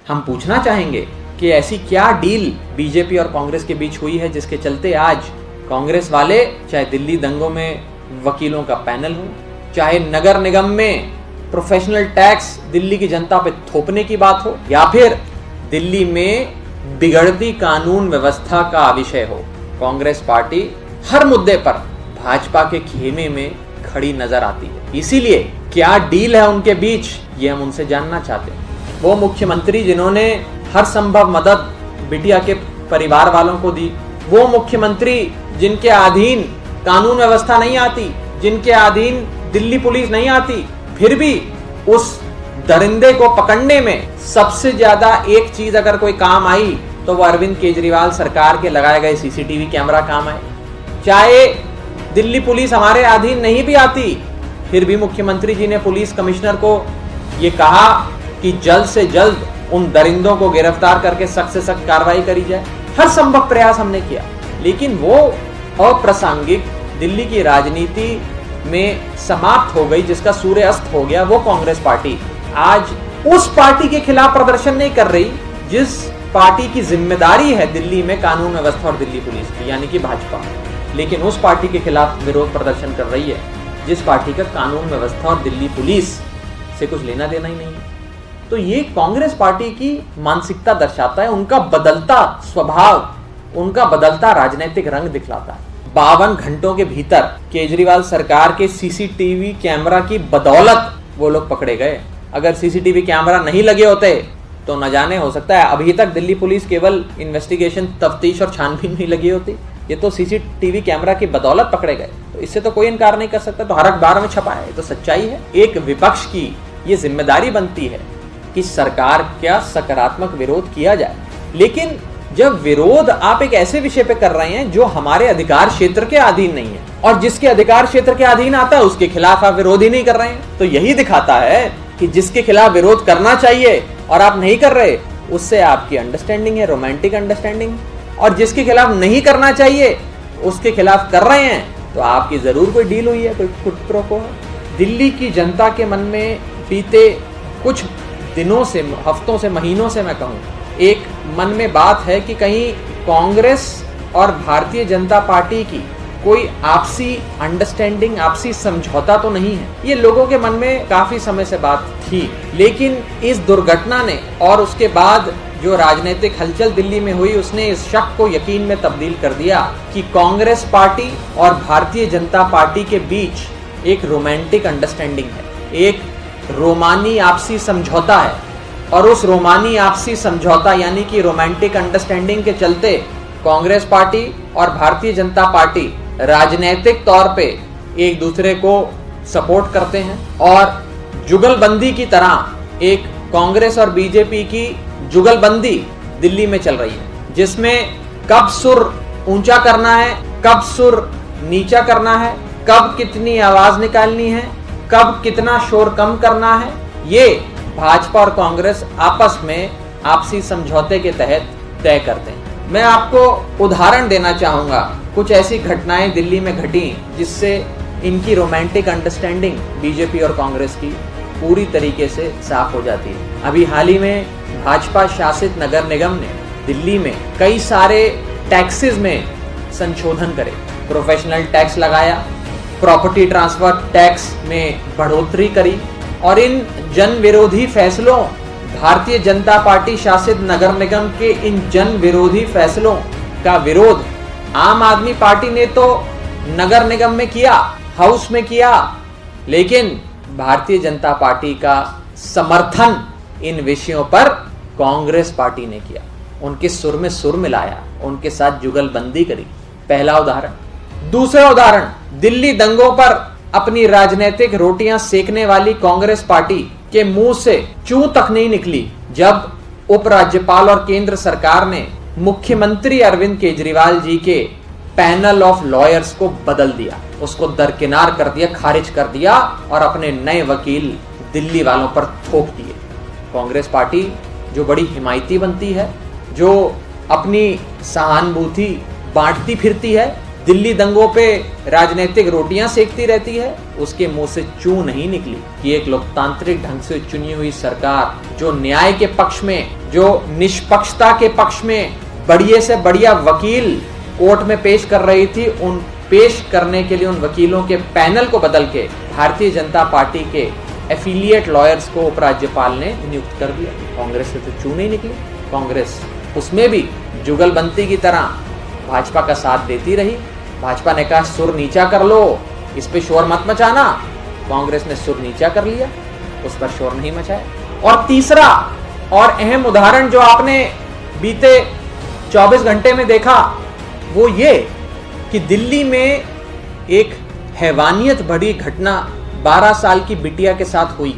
हम पूछना चाहेंगे कि ऐसी क्या डील बीजेपी और कांग्रेस के बीच हुई है जिसके चलते आज कांग्रेस वाले, चाहे दिल्ली दंगों में वकीलों का पैनल हो, चाहे नगर निगम में प्रोफेशनल टैक्स दिल्ली की जनता पे थोपने की बात हो, या फिर दिल्ली में बिगड़ती कानून व्यवस्था का विषय हो, कांग्रेस पार्टी हर मुद्दे पर भाजपा के खेमे में खड़ी नजर आती है। इसीलिए क्या डील है उनके बीच, ये हम उनसे जानना चाहते हैं। वो मुख्यमंत्री जिन्होंने हर संभव मदद बिटिया के परिवार वालों को दी, वो मुख्यमंत्री जिनके अधीन कानून व्यवस्था नहीं आती, जिनके अधीन दिल्ली पुलिस नहीं आती, फिर भी उस दरिंदे को पकड़ने में सबसे ज्यादा एक चीज अगर कोई काम आई तो वो अरविंद केजरीवाल सरकार के लगाए गए सीसीटीवी कैमरा काम आए। चाहे दिल्ली पुलिस हमारे अधीन नहीं भी आती, फिर भी मुख्यमंत्री जी ने पुलिस कमिश्नर को ये कहा कि जल्द से जल्द उन दरिंदों को गिरफ्तार करके सख्त से सख्त कार्रवाई करी जाए। हर संभव प्रयास हमने किया, लेकिन वो अप्रासंगिक दिल्ली की राजनीति में समाप्त हो गई, जिसका सूर्य अस्त हो गया। वो कांग्रेस पार्टी आज उस पार्टी के खिलाफ प्रदर्शन नहीं कर रही जिस पार्टी की जिम्मेदारी है दिल्ली में कानून व्यवस्था और दिल्ली पुलिस की, यानी कि भाजपा, लेकिन उस पार्टी के खिलाफ विरोध प्रदर्शन कर रही है जिस पार्टी का कानून व्यवस्था और दिल्ली पुलिस से कुछ लेना देना ही नहीं है। तो ये कांग्रेस पार्टी की मानसिकता दर्शाता है, उनका बदलता स्वभाव, उनका बदलता राजनीतिक रंग दिखलाता है। 52 घंटों के भीतर केजरीवाल सरकार के सीसीटीवी कैमरा की बदौलत वो लोग पकड़े गए। अगर सीसीटीवी कैमरा नहीं लगे होते तो न जाने, हो सकता है अभी तक दिल्ली पुलिस केवल इन्वेस्टिगेशन, तफ्तीश और छानबीन में लगी होती। ये तो सीसीटीवी कैमरा की बदौलत पकड़े गए, तो इससे तो कोई इनकार नहीं कर सकता। तो हर अखबार में छपा है, तो सच्चाई है। एक विपक्ष की ये जिम्मेदारी बनती है कि सरकार का सकारात्मक विरोध किया जाए, लेकिन जब विरोध आप एक ऐसे विषय पे कर रहे हैं जो हमारे अधिकार क्षेत्र के अधीन नहीं है, और जिसके अधिकार क्षेत्र के अधीन आता है उसके खिलाफ आप विरोध ही नहीं कर रहे हैं, तो यही दिखाता है कि जिसके खिलाफ विरोध करना चाहिए और आप नहीं कर रहे, उससे आपकी अंडरस्टैंडिंग है, रोमांटिक अंडरस्टैंडिंग। और जिसके खिलाफ नहीं करना चाहिए उसके खिलाफ कर रहे हैं, तो आपकी जरूर कोई डील हुई है, कोई कुट प्रो को है। दिल्ली की जनता के मन में बीते कुछ दिनों से, हफ्तों से, महीनों से मैं कहूँ, एक मन में बात है कि कहीं कांग्रेस और भारतीय जनता पार्टी की कोई आपसी अंडरस्टैंडिंग, आपसी समझौता तो नहीं है। ये लोगों के मन में काफी समय से बात थी, लेकिन इस दुर्घटना ने और उसके बाद जो राजनीतिक हलचल दिल्ली में हुई, उसने इस शक को यकीन में तब्दील कर दिया कि कांग्रेस पार्टी और भारतीय जनता पार्टी के बीच एक रोमांटिक अंडरस्टैंडिंग है, एक रोमानी आपसी समझौता है। और उस रोमानी आपसी समझौता यानी कि रोमांटिक अंडरस्टैंडिंग के चलते कांग्रेस पार्टी और भारतीय जनता पार्टी राजनीतिक तौर पे एक दूसरे को सपोर्ट करते हैं, और जुगलबंदी की तरह एक कांग्रेस और बीजेपी की जुगलबंदी दिल्ली में चल रही है, जिसमें कब सुर ऊंचा करना है, कब सुर नीचा करना है, कब कितनी आवाज निकालनी है, कब कितना शोर कम करना है, ये भाजपा और कांग्रेस आपस में आपसी समझौते के तहत तय करते हैं। मैं आपको उदाहरण देना चाहूंगा, कुछ ऐसी घटनाएं दिल्ली में घटी जिससे इनकी रोमांटिक अंडरस्टैंडिंग बीजेपी और कांग्रेस की पूरी तरीके से साफ हो जाती है। अभी हाल ही में भाजपा शासित नगर निगम ने दिल्ली में कई सारे टैक्सेस में संशोधन करे, प्रोफेशनल टैक्स लगाया, प्रॉपर्टी ट्रांसफर टैक्स में बढ़ोतरी करी, और इन जन विरोधी फैसलों, भारतीय जनता पार्टी शासित नगर निगम के इन जन विरोधी फैसलों का विरोध आम आदमी पार्टी ने तो नगर निगम में किया, हाउस में किया, लेकिन भारतीय जनता पार्टी का समर्थन इन विषयों पर कांग्रेस पार्टी ने किया। उनके सुर में सुर मिलाया, उनके साथ जुगलबंदी करी। पहला उदाहरण। दूसरा उदाहरण, दिल्ली दंगों पर अपनी राजनीतिक रोटियां सेकने वाली कांग्रेस पार्टी के मुंह से चू तक नहीं निकली जब उपराज्यपाल और केंद्र सरकार ने मुख्यमंत्री अरविंद केजरीवाल जी के पैनल ऑफ लॉयर्स को बदल दिया, उसको दरकिनार कर दिया, खारिज कर दिया, और अपने नए वकील दिल्ली वालों पर थोप दिए। कांग्रेस पार्टी जो बड़ी हिमायती बनती है, जो अपनी सहानुभूति बांटती फिरती है, दिल्ली दंगों पे राजनीतिक रोटियां सेकती रहती है, उसके मुंह से चू नहीं निकली कि एक लोकतांत्रिक ढंग से चुनी हुई सरकार जो न्याय के पक्ष में, जो निष्पक्षता के पक्ष में बढ़िया से बढ़िया वकील कोर्ट में पेश कर रही थी, उन पेश करने के लिए उन वकीलों के पैनल को बदल के भारतीय जनता पार्टी के एफिलिएट लॉयर्स को उपराज्यपाल ने नियुक्त कर दिया। कांग्रेस से तो चू नहीं निकली। कांग्रेस उसमें भी जुगलबंदी की तरह भाजपा का साथ देती रही। भाजपा ने कहा सुर नीचा कर लो, इस पे शोर मत मचाना। कांग्रेस ने सुर नीचा कर लिया, उस पर शोर नहीं मचाया। और तीसरा और अहम उदाहरण जो आपने बीते 24 घंटे में देखा वो ये कि दिल्ली में एक हैवानियत भरी घटना 12 साल की बिटिया के साथ हुई,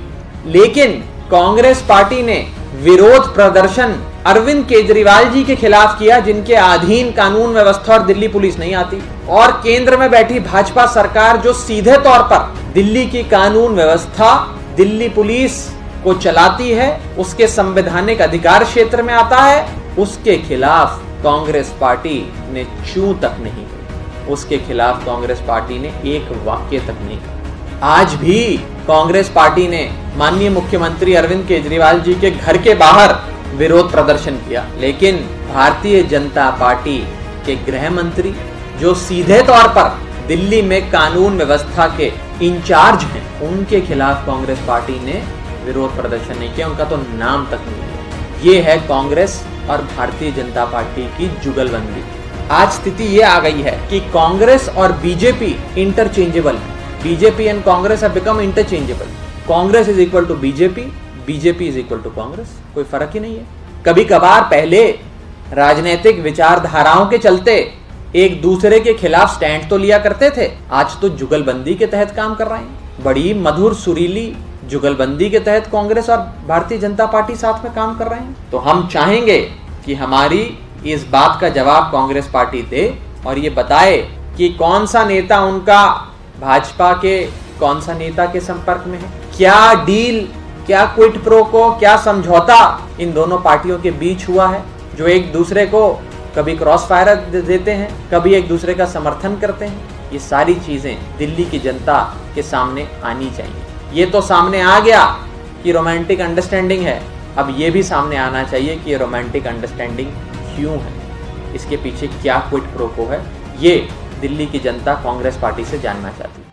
लेकिन कांग्रेस पार्टी ने विरोध प्रदर्शन अरविंद केजरीवाल जी के खिलाफ किया, जिनके अधीन कानून व्यवस्था और दिल्ली पुलिस नहीं आती। और केंद्र में बैठी भाजपा सरकार जो सीधे तौर पर दिल्ली की कानून व्यवस्था, दिल्ली पुलिस को चलाती है, उसके संवैधानिक अधिकार क्षेत्र में आता है, उसके खिलाफ कांग्रेस पार्टी ने चू तक नहीं की। उसके खिलाफ कांग्रेस पार्टी ने एक वाक्य तक नहीं कहा। आज भी कांग्रेस पार्टी ने माननीय मुख्यमंत्री अरविंद केजरीवाल जी के घर के बाहर विरोध प्रदर्शन किया, लेकिन भारतीय जनता पार्टी के गृह मंत्री जो सीधे तौर पर दिल्ली में कानून व्यवस्था के इंचार्ज हैं, उनके खिलाफ कांग्रेस पार्टी ने विरोध प्रदर्शन नहीं किया, उनका तो नाम तक नहीं लिया। ये है कांग्रेस और भारतीय जनता पार्टी की जुगलबंदी। आज स्थिति ये आ गई है कि कांग्रेस और बीजेपी इंटरचेंजेबल है। BJP and Congress have become interchangeable. Congress is equal to BJP, BJP is equal to Congress, कोई फर्क ही नहीं है। कभी कभार पहले राजनीतिक विचारधाराओं के चलते एक दूसरे के खिलाफ स्टैंड तो लिया करते थे, आज तो जुगलबंदी के तहत काम कर रहे हैं। बड़ी मधुर सुरीली जुगलबंदी के तहत कांग्रेस और भारतीय जनता पार्टी साथ में काम कर रहे हैं। तो हम चाहेंगे कि हमारी इस बात का जवाब कांग्रेस पार्टी दे और ये बताए कि कौन सा नेता उनका भाजपा के कौन सा नेता के संपर्क में है, क्या डील, क्या क्विड प्रो को, क्या समझौता इन दोनों पार्टियों के बीच हुआ है, जो एक दूसरे को कभी क्रॉस फायर देते हैं, कभी एक दूसरे का समर्थन करते हैं। ये सारी चीजें दिल्ली की जनता के सामने आनी चाहिए। ये तो सामने आ गया कि रोमांटिक अंडरस्टैंडिंग है, अब ये भी सामने आना चाहिए कि रोमांटिक अंडरस्टैंडिंग क्यों है, इसके पीछे क्या क्विड प्रो को है, ये दिल्ली की जनता कांग्रेस पार्टी से जानना चाहती है।